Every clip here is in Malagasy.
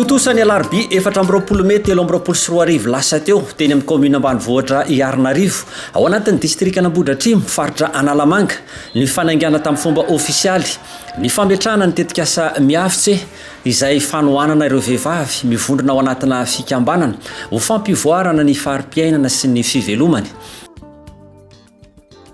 Totosany alarobia 4 Mey 13 lasa teo teny amin'ny commune ambanivohitra Iarnarivo ao anatin'ny distrika Ambohidratrimo faritra Analamanga ny fanaingana tamin'ny fomba ofisialy ny fametrahana ny tetikasa miafitsy izay fanohanana ireo vehivavy mivondrona ao anatina fikambanana ho fampivoarana ny fari-piainana sy ny fivelomany.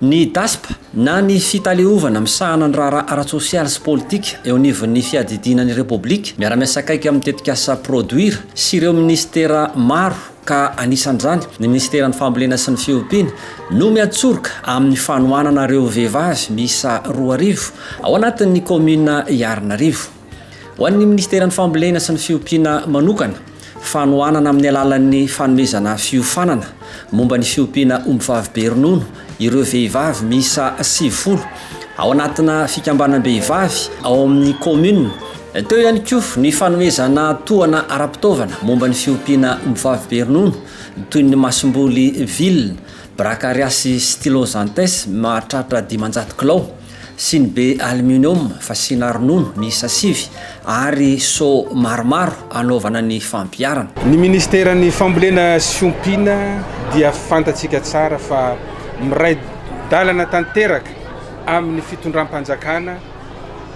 Ny DASP na ny fitaleovana misahana ny rara ara-tsosialy sy politika eo anivon'ny fiadidinan'ny Repoblika miara-miasa akaiky amin'ny tetikasa produire sy ireo ministera maro ka anisan'izany ny ministeran'ny fambolena sy ny fiompiana no miatsoroka amin'ny fanohanana ireo vehivavy miisa 2 ao anatin'ny commune Iarnarivo. Ho an'ny ministeran'ny fambolena sy ny fiompiana manokana fanohanana amin'ny alalan'ny fanomezana fiofanana momba ny fiompiana ombivavy be ronono ireo vehivavy miisa 90 ao anatina fikambanam-behivavy ao amin'ny commune. Teo ihany koa ny fanomezana tohana ara-pitaovana momba ny fiompiana ombivavy be ronono toy ny masimboly ville, brakariasy stylozantes mahatratra 500 kilao sy ny be aluminium fasina ronono miisa 9 ary so maromaro anaovana ny fampiarana. Ny ministeran'ny fambolena sy fiompiana dia fantatsika tsara fa miray dalana tanteraka amin'ny fitondram-panjakana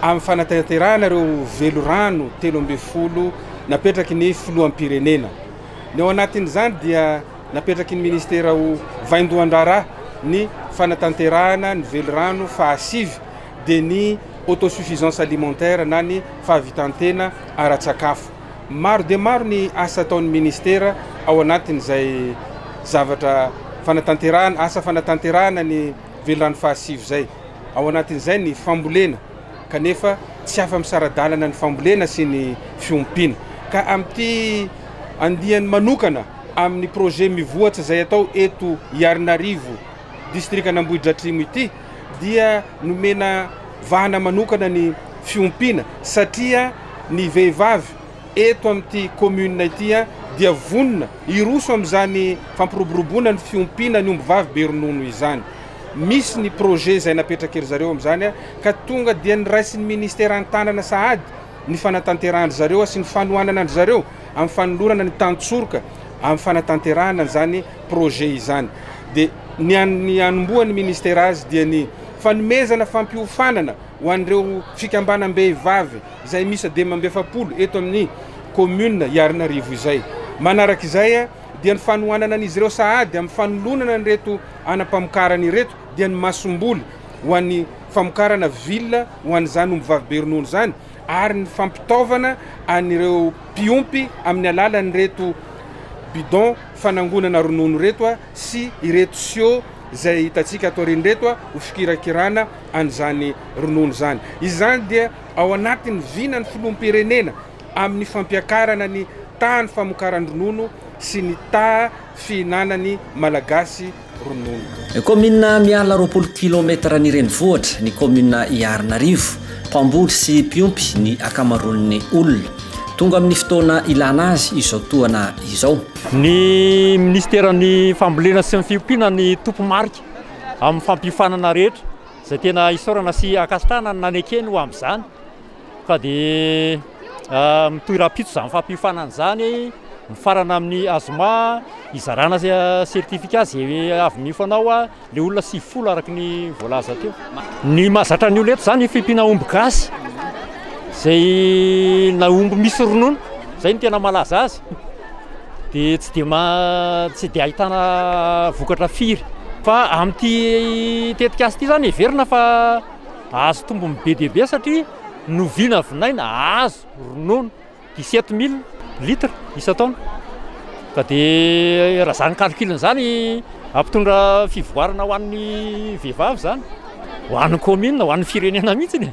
amin'ny fanatanterahana ireo velorano 13 napetraky ny filoham-pirenena. Ny ao anatin'izany dia napetraky ny ministera ho vaindohan-draharaha ny fanatanterahana ny velorano fahasivy dia ny autosuffisance alimentaire na ny fahavitantena ara-tsakafo. Maro dia maro ny asa ataon'ny ministera ao anatin'izay zavatra fanatanterahana, asa fanatanterahana ny velorano fahasivy zay. Ao anatin'izay ny fambolena kanefa tsy afa-misaradalana ny fambolena sy ny fiompiana. Ka amin'ity andiany manokana amin'ny projet mivoatra zay atao eto Iarnarivo distrika Ambohidratrimo ity dia nomena vahana manokana ny fiompiana satria ny vehivavy eto amin'ity commune ity dia vonona iroso amin'izany fampiroboroboana ny fiompiana ny ombivavy be ronono izany. Misy ny projet zay napetraky ry zareo amin'izany ka tonga dia niraisy ny ministera an-tanana sahady ny fanatanterahana zareo sy ny fanohanana zareo amin'ny fanolorana ny tantsoroka amin'ny fanatanterahana zany projet izany. Dia ny anombohan'ny ministera azy dia ny fanomezana fampiofanana ho an'ireo fikambanam-behivavy izay misy 270 eto amin'ny commune Iarnarivo izay. Manaraka izay dia ny fanohanana an'izy ireo sahady amin'ny fanolorana ny reto anam-pamokarana ireto dia ny masomboly ho an'ny famokarana ville ho an'izany ombivavy be ronono zany ary ny fampitaovana an'ireo mpiompy amin'ny alalan'ny reto bidon fanangonana ronono reto sy ireto sio zay hitatsika ato reny reto ho fikirakirana an'izany ronono zany. Izany dia ao anatin'ny vinany filoham-pirenena amin'ny fampiakarana ny tany famokarany ronono sy ny fihinanany malagasy ronono. Commune miala 20 kilometra ny renivohitra ny commune Iarnarivo, mpamboly sy mpiompy ny akamaroan'ny olona. Tonga amin'ny fotoana ilana azy izao toana izao. Ny ministeran'ny fambolena sy ny fiompiana ny tompo marika amin'ny fampifanana rehetra izay tena isaorana sy akasitrahana nanekeny ho amin'izany ka dia mitoira-pitso izany fampifanana izany mifarana amin'ny azoma izarana sertifika izay avy nifanao le olona 90 araky ny voalaza teo. Ny mahazatra ny olona eto izany fiompiana omby gasy zay na omby misy ronono zay ny tena malaza azy dia tsy dia ahitana vokatra firy fa amin'ity tetikasa ity zany everina fa azo tombony be dia be satria novina vinaina azo ronono 17 000 litre isa-taona ka dia raha zany calculiny zany ampitondra fivoarana ho an'ny vehivavy zany ho an'ny commune ho an'ny firenena mihitsy.